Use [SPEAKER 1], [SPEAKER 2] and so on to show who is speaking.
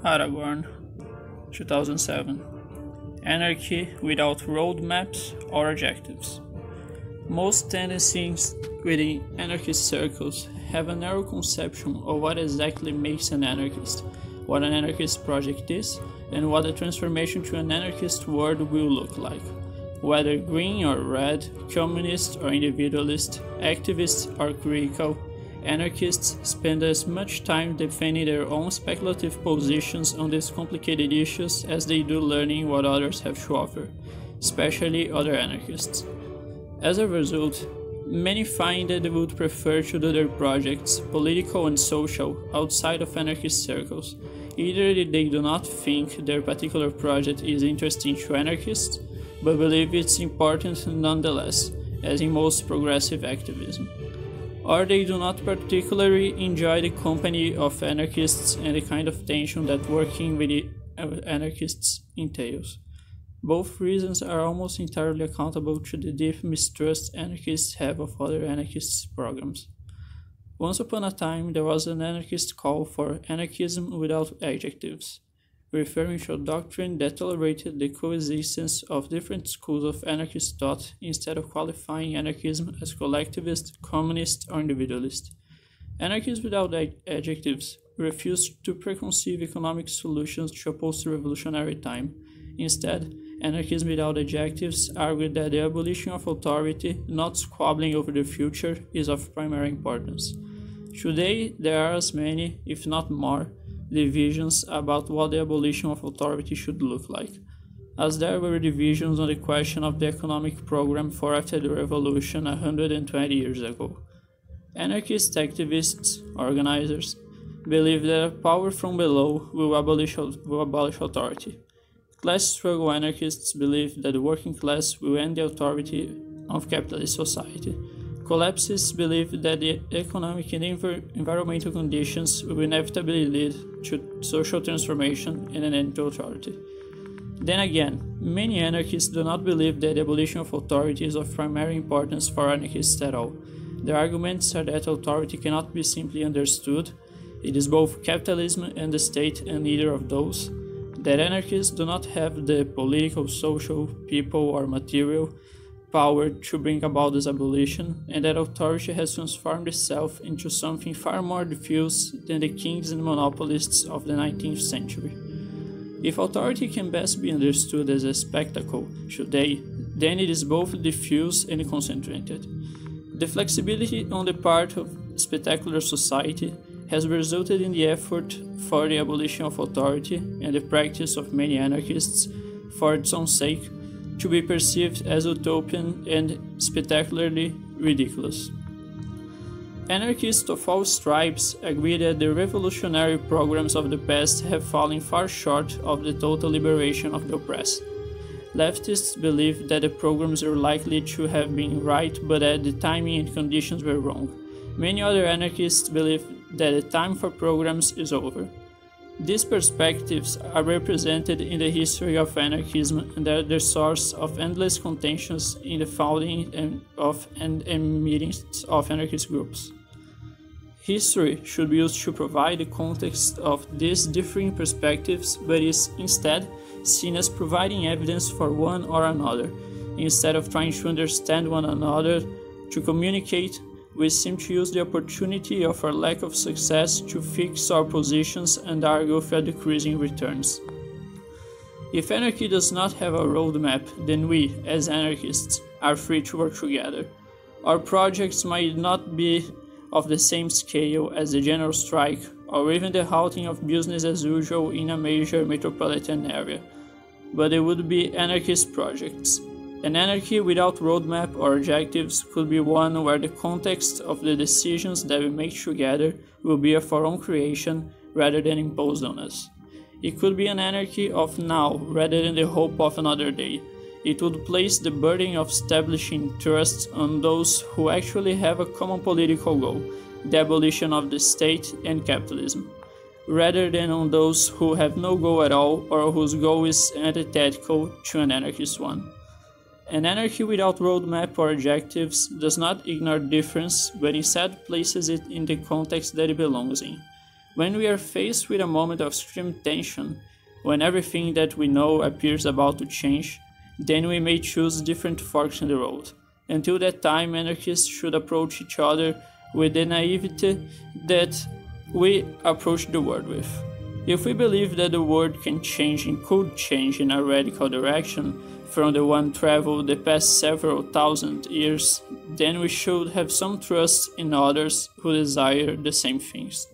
[SPEAKER 1] Aragorn, 2007. Anarchy without roadmaps or adjectives. Most tendencies within anarchist circles have a narrow conception of what exactly makes an anarchist, what an anarchist project is, and what the transformation to an anarchist world will look like. Whether green or red, communist or individualist, activist or critical, anarchists spend as much time defending their own speculative positions on these complicated issues as they do learning what others have to offer, especially other anarchists. As a result, many find that they would prefer to do their projects, political and social, outside of anarchist circles. Either they do not think their particular project is interesting to anarchists, but believe it's important nonetheless, as in most progressive activism. Or they do not particularly enjoy the company of anarchists and the kind of tension that working with the anarchists entails. Both reasons are almost entirely accountable to the deep mistrust anarchists have of other anarchists' programs. Once upon a time, there was an anarchist call for anarchism without adjectives, referring to a doctrine that tolerated the coexistence of different schools of anarchist thought instead of qualifying anarchism as collectivist, communist, or individualist. Anarchists without adjectives refused to preconceive economic solutions to a post-revolutionary time. Instead, anarchism without adjectives argued that the abolition of authority, not squabbling over the future, is of primary importance. Today, there are as many, if not more, divisions about what the abolition of authority should look like, as there were divisions on the question of the economic program for after the revolution 120 years ago. Anarchist activists, organizers, believe that a power from below will abolish authority. Class struggle anarchists believe that the working class will end the authority of capitalist society. Collapsists believe that the economic and environmental conditions will inevitably lead to social transformation and an end to authority. Then again, many anarchists do not believe that the abolition of authority is of primary importance for anarchists at all. Their arguments are that authority cannot be simply understood, it is both capitalism and the state and neither of those, that anarchists do not have the political, social, people, or material power to bring about this abolition, and that authority has transformed itself into something far more diffuse than the kings and monopolists of the 19th century. If authority can best be understood as a spectacle today, then it is both diffuse and concentrated. The flexibility on the part of spectacular society has resulted in the effort for the abolition of authority and the practice of many anarchists, for its own sake, to be perceived as utopian and spectacularly ridiculous. Anarchists of all stripes agree that the revolutionary programs of the past have fallen far short of the total liberation of the oppressed. Leftists believe that the programs are likely to have been right, but that the timing and conditions were wrong. Many other anarchists believe that the time for programs is over. These perspectives are represented in the history of anarchism and are the source of endless contentions in the founding and meetings of anarchist groups. History should be used to provide the context of these differing perspectives, but is instead seen as providing evidence for one or another. Instead of trying to understand one another, to communicate, we seem to use the opportunity of our lack of success to fix our positions and argue for decreasing returns. If anarchy does not have a roadmap, then we, as anarchists, are free to work together. Our projects might not be of the same scale as the general strike, or even the halting of business as usual in a major metropolitan area, but they would be anarchist projects. An anarchy without roadmap or adjectives could be one where the context of the decisions that we make together will be of our own creation rather than imposed on us. It could be an anarchy of now rather than the hope of another day. It would place the burden of establishing trust on those who actually have a common political goal, the abolition of the state and capitalism, rather than on those who have no goal at all or whose goal is antithetical to an anarchist one. An anarchy without roadmap or adjectives does not ignore difference, but instead places it in the context that it belongs in. When we are faced with a moment of extreme tension, when everything that we know appears about to change, then we may choose different forks in the road. Until that time, anarchists should approach each other with the naivety that we approach the world with. If we believe that the world can change and could change in a radical direction from the one traveled the past several thousand years, then we should have some trust in others who desire the same things.